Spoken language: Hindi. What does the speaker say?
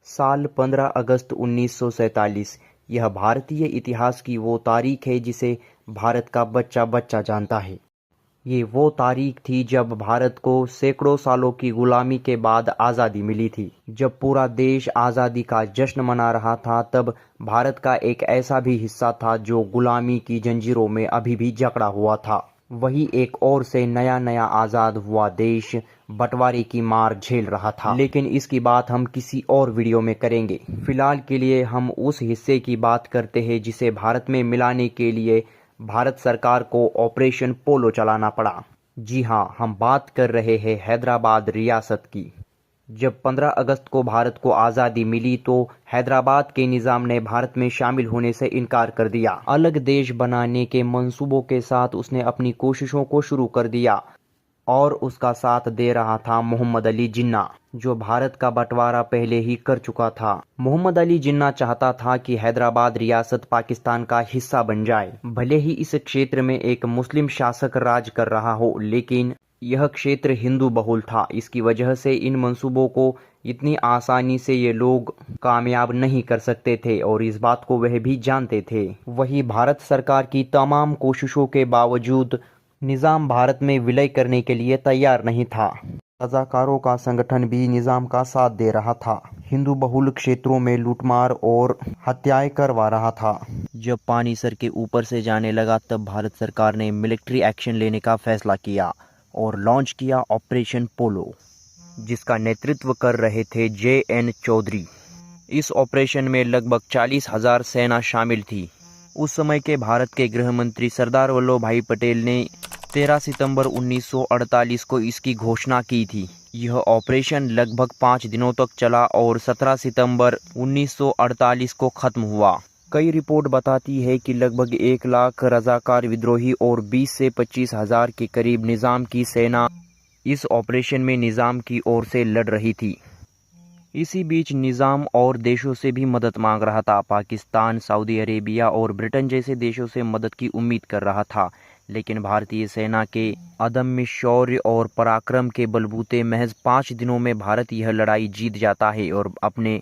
साल 15 अगस्त 1947। यह भारतीय इतिहास की वो तारीख है जिसे भारत का बच्चा बच्चा जानता है। ये वो तारीख थी जब भारत को सैकड़ों सालों की गुलामी के बाद आज़ादी मिली थी। जब पूरा देश आज़ादी का जश्न मना रहा था, तब भारत का एक ऐसा भी हिस्सा था जो गुलामी की जंजीरों में अभी भी जकड़ा हुआ था। वही एक और से नया नया आज़ाद हुआ देश बंटवारे की मार झेल रहा था। लेकिन इसकी बात हम किसी और वीडियो में करेंगे। फिलहाल के लिए हम उस हिस्से की बात करते हैं जिसे भारत में मिलाने के लिए भारत सरकार को ऑपरेशन पोलो चलाना पड़ा। जी हाँ, हम बात कर रहे हैं हैदराबाद रियासत की। जब 15 अगस्त को भारत को आज़ादी मिली तो हैदराबाद के निज़ाम ने भारत में शामिल होने से इनकार कर दिया। अलग देश बनाने के मंसूबों के साथ उसने अपनी कोशिशों को शुरू कर दिया और उसका साथ दे रहा था मोहम्मद अली जिन्ना, जो भारत का बंटवारा पहले ही कर चुका था। मोहम्मद अली जिन्ना चाहता था कि हैदराबाद रियासत पाकिस्तान का हिस्सा बन जाए। भले ही इस क्षेत्र में एक मुस्लिम शासक राज कर रहा हो, लेकिन यह क्षेत्र हिंदू बहुल था। इसकी वजह से इन मंसूबों को इतनी आसानी से ये लोग कामयाब नहीं कर सकते थे और इस बात को वह भी जानते थे। वही भारत सरकार की तमाम कोशिशों के बावजूद निज़ाम भारत में विलय करने के लिए तैयार नहीं था। रज़ाकारों का संगठन भी निज़ाम का साथ दे रहा था। हिंदू बहुल क्षेत्रों में लूटमार और हत्याएं करवा रहा था। जब पानी सर के ऊपर से जाने लगा, तब भारत सरकार ने मिलिट्री एक्शन लेने का फैसला किया और लॉन्च किया ऑपरेशन पोलो, जिसका नेतृत्व कर रहे थे J.N. चौधरी। इस ऑपरेशन में लगभग 40,000 सेना शामिल थी। उस समय के भारत के गृह मंत्री सरदार वल्लभ भाई पटेल ने 13 सितंबर 1948 को इसकी घोषणा की थी। यह ऑपरेशन लगभग 5 दिनों तक चला और 17 सितंबर 1948 को खत्म हुआ। कई रिपोर्ट बताती है कि लगभग 1 लाख रज़ाकार विद्रोही और 20 से 25,000 के करीब निज़ाम की सेना इस ऑपरेशन में निज़ाम की ओर से लड़ रही थी। इसी बीच निज़ाम और देशों से भी मदद मांग रहा था। पाकिस्तान, सऊदी अरेबिया और ब्रिटेन जैसे देशों से मदद की उम्मीद कर रहा था, लेकिन भारतीय सेना के अदम्य शौर्य और पराक्रम के बलबूते महज 5 दिनों में भारत यह लड़ाई जीत जाता है और अपने